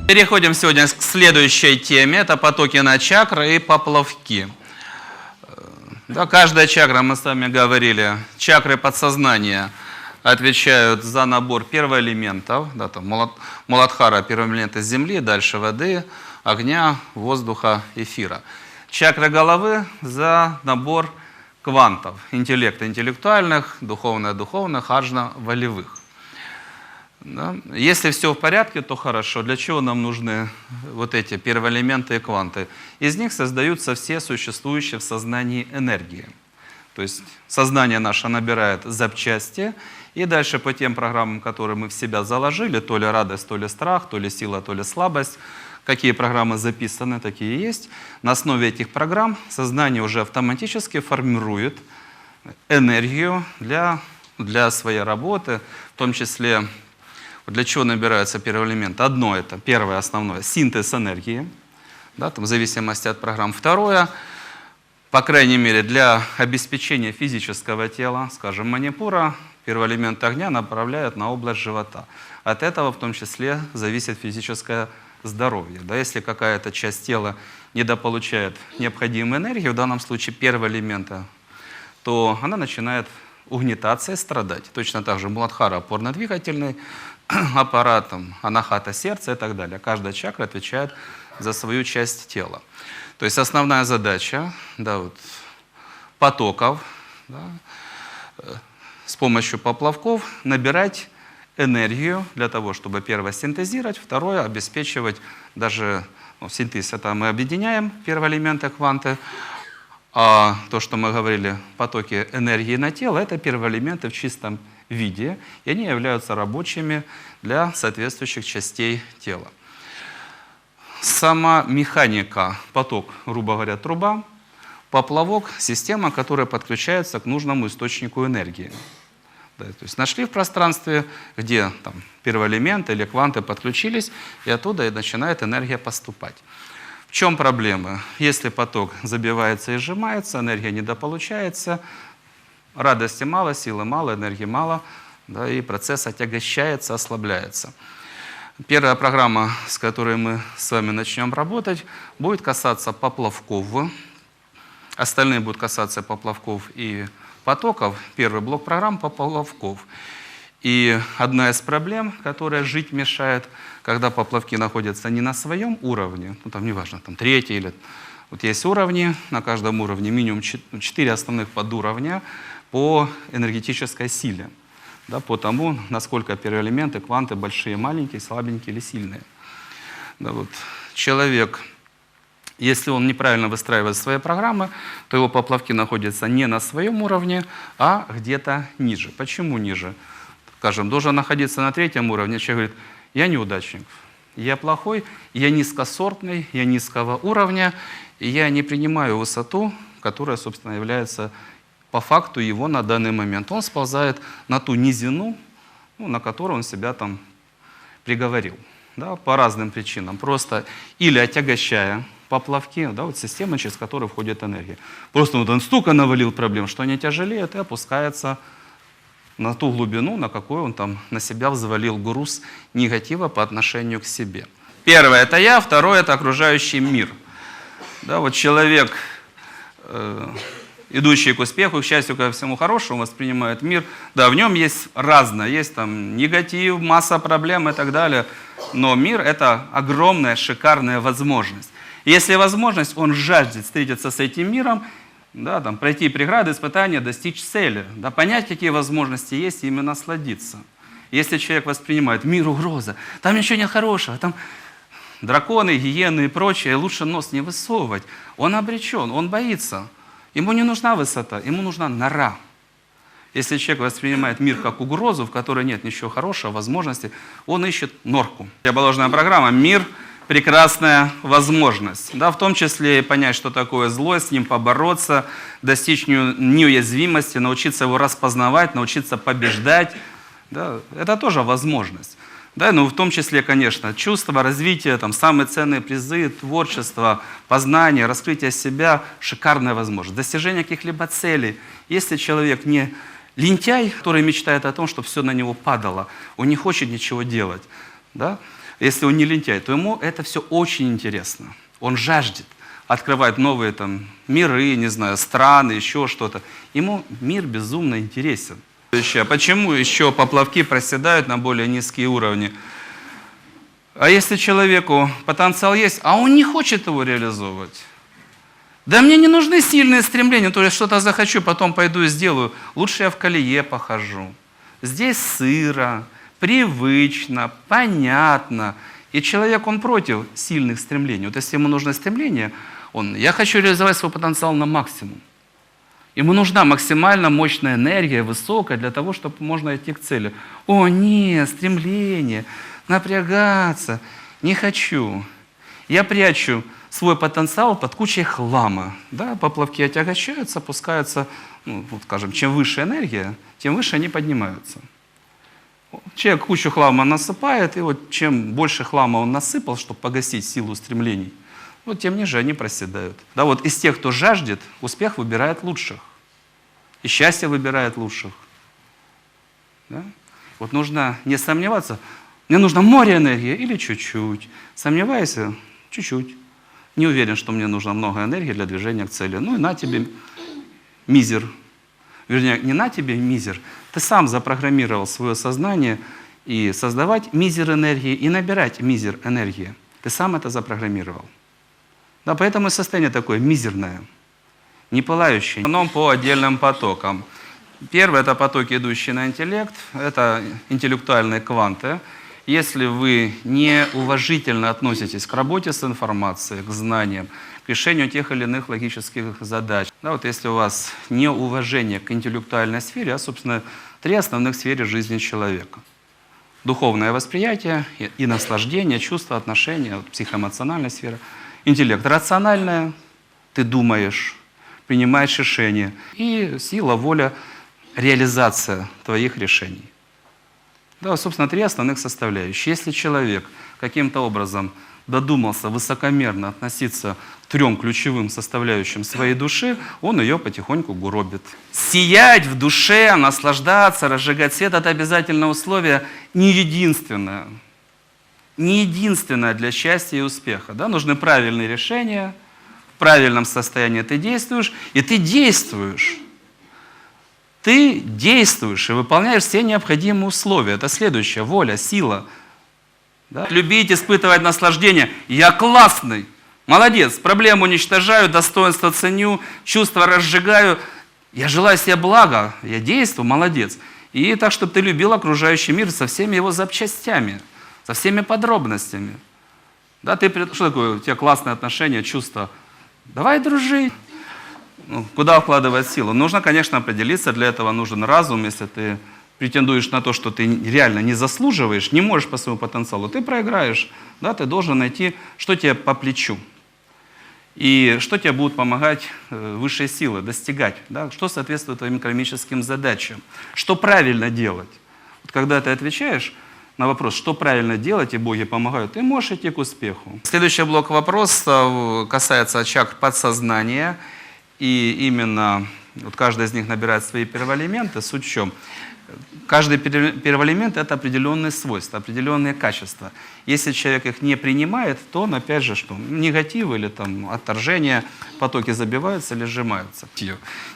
Переходим сегодня к следующей теме. Это потоки на чакры и поплавки. Да, каждая чакра, мы с вами говорили, чакры подсознания отвечают за набор первоэлементов. Да, там Муладхара — первоэлементы земли, дальше воды, огня, воздуха, эфира. Чакры головы за набор квантов, интеллекта интеллектуальных, духовных, аджна-волевых. Да? Если все в порядке, то хорошо. Для чего нам нужны вот эти первоэлементы и кванты? Из них создаются все существующие в сознании энергии. То есть сознание наше набирает запчасти, и дальше по тем программам, которые мы в себя заложили, то ли радость, то ли страх, то ли сила, то ли слабость, какие программы записаны, такие есть. На основе этих программ сознание уже автоматически формирует энергию для своей работы, в том числе. Для чего набирается первый элемент? Одно — это первое, основное — синтез энергии, да, там, в зависимости от программ. Второе, по крайней мере, для обеспечения физического тела, скажем, манипура, первый элемент огня направляет на область живота. От этого в том числе зависит физическое здоровье. Да, если какая-то часть тела недополучает необходимую энергию, в данном случае первого элемента, то она начинает угнетаться и страдать. Точно так же Муладхара — опорно-двигательный аппарат, анахата — сердце и так далее. Каждая чакра отвечает за свою часть тела. То есть основная задача, да, вот, потоков, да, с помощью поплавков набирать энергию для того, чтобы первое — синтезировать, второе — обеспечивать даже, синтез — это мы объединяем первоэлементы кванты, а то, что мы говорили, потоки энергии на тело — это первоэлементы в чистом виде, и они являются рабочими для соответствующих частей тела. Сама механика: поток, грубо говоря, труба, поплавок — система, которая подключается к нужному источнику энергии. Да, то есть нашли в пространстве, где там первоэлементы или кванты подключились, и оттуда и начинает энергия поступать. В чем проблема? Если поток забивается и сжимается, энергия недополучается, радости мало, силы мало, энергии мало, да, и процесс отягощается, ослабляется. Первая программа, с которой мы с вами начнем работать, будет касаться поплавков. Остальные будут касаться поплавков и потоков. Первый блок программ — поплавков. И одна из проблем, которая жить мешает, когда поплавки находятся не на своем уровне, ну там неважно, там третий или... Вот есть уровни, на каждом уровне минимум 4 основных подуровня по энергетической силе, да, по тому, насколько первоэлементы, кванты большие, маленькие, слабенькие или сильные. Да, вот. Человек, если он неправильно выстраивает свои программы, то его поплавки находятся не на своем уровне, а где-то ниже. Почему ниже? Скажем, должен находиться на третьем уровне. Человек говорит: я неудачник, я плохой, я низкосортный, я низкого уровня, и я не принимаю высоту, которая, собственно, является по факту его на данный момент. Он сползает на ту низину, ну, на которую он себя там приговорил, да, по разным причинам. Просто или отягощая поплавки, да, вот система, через которую входит энергия. Просто вот он столько навалил проблем, что они тяжелеют и опускаются на ту глубину, на какую он там на себя взвалил груз негатива по отношению к себе. Первое — это я, второе — это окружающий мир. Да, вот человек, идущий к успеху, к счастью, ко всему хорошему, воспринимает мир. Да, в нем есть разное, есть там негатив, масса проблем и так далее. Но мир — это огромная, шикарная возможность. И если возможность, он жаждет встретиться с этим миром, да, там, пройти преграды, испытания, достичь цели, да, понять, какие возможности есть, и ими насладиться. Если человек воспринимает мир — угроза, там ничего нет хорошего, там драконы, гиены и прочее, лучше нос не высовывать. Он обречен, он боится. Ему не нужна высота, ему нужна нора. Если человек воспринимает мир как угрозу, в которой нет ничего хорошего, возможности, он ищет норку. Обложенная программа «Мир — прекрасная возможность». Да, в том числе и понять, что такое зло, с ним побороться, достичь неуязвимости, научиться его распознавать, научиться побеждать. Да, это тоже возможность. Да, ну, в том числе, конечно, чувство, развитие, там, самые ценные призы, творчество, познание, раскрытие себя — шикарная возможность. Достижение каких-либо целей. Если человек не лентяй, который мечтает о том, чтобы все на него падало, он не хочет ничего делать, да? если он не лентяй, то ему это все очень интересно. Он жаждет открывать новые там миры, не знаю, страны, еще что-то. Ему мир безумно интересен. Почему еще поплавки проседают на более низкие уровни? А если человеку потенциал есть, а он не хочет его реализовывать? Да мне не нужны сильные стремления, то есть что-то захочу, потом пойду и сделаю. Лучше я в колее похожу. Здесь сыро, привычно, понятно. И человек, он против сильных стремлений. Вот если ему нужно стремление, я хочу реализовать свой потенциал на максимум. Ему нужна максимально мощная энергия, высокая, для того, чтобы можно идти к цели. О, нет, стремление, напрягаться, не хочу. Я прячу свой потенциал под кучей хлама. Да, поплавки отягощаются, опускаются, вот, скажем, чем выше энергия, тем выше они поднимаются. Человек кучу хлама насыпает, и вот чем больше хлама он насыпал, чтобы погасить силу стремлений, вот тем ниже они проседают. Да, вот из тех, кто жаждет, успех выбирает лучших. И счастье выбирает лучших. Да? Вот нужно не сомневаться. Мне нужно море энергии или чуть-чуть. Сомневайся, чуть-чуть. Не уверен, что мне нужно много энергии для движения к цели. Ну и на тебе мизер. Вернее, не на тебе мизер. Ты сам запрограммировал свое сознание и создавать мизер энергии, и набирать мизер энергии. Ты сам это запрограммировал. Да, поэтому и состояние такое мизерное, не пылающее. Но по отдельным потокам. Первый – это потоки, идущие на интеллект, это интеллектуальные кванты. Если вы неуважительно относитесь к работе с информацией, к знаниям, к решению тех или иных логических задач, да, вот если у вас неуважение к интеллектуальной сфере, а, собственно, 3 основных сферы жизни человека. Духовное восприятие и наслаждение, чувства, отношения, психоэмоциональная сфера. Интеллект рациональное, ты думаешь, принимаешь решения. И сила, воля, реализация твоих решений. Да, собственно, 3 основных составляющие. Если человек каким-то образом додумался высокомерно относиться к 3 ключевым составляющим своей души, он ее потихоньку гробит. Сиять в душе, наслаждаться, разжигать свет – это обязательное условие, не единственное. Не единственное для счастья и успеха. Да? Нужны правильные решения, в правильном состоянии ты действуешь, и ты действуешь. Ты действуешь и выполняешь все необходимые условия. Это следующее. Воля, сила. Да? Любить, испытывать наслаждение. Я классный, молодец, проблему уничтожаю, достоинство ценю, чувства разжигаю. Я желаю себе блага, я действую, молодец. И так, чтобы ты любил окружающий мир со всеми его запчастями, со всеми подробностями. Да, что такое у тебя классные отношения, чувства? Давай дружить. Куда вкладывать силу? Нужно, конечно, определиться, для этого нужен разум. Если ты претендуешь на то, что ты реально не заслуживаешь, не можешь по своему потенциалу, ты проиграешь. Да, ты должен найти, что тебе по плечу. И что тебе будут помогать высшие силы достигать. Да, что соответствует твоим кармическим задачам. Что правильно делать. Вот когда ты отвечаешь на вопрос, что правильно делать, и боги помогают, ты можешь идти к успеху. Следующий блок вопросов касается чакр подсознания. И именно вот каждый из них набирает свои первоэлементы. Суть в чем? Каждый первоэлемент – это определенные свойства, определенные качества. Если человек их не принимает, то он, опять же, что? Негатив или там, отторжение, потоки забиваются или сжимаются.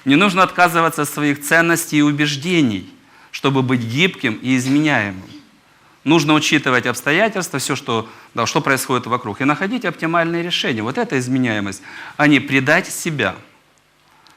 Не нужно отказываться от своих ценностей и убеждений, чтобы быть гибким и изменяемым. Нужно учитывать обстоятельства, все, что происходит вокруг, и находить оптимальные решения. Вот это изменяемость, а не предать себя.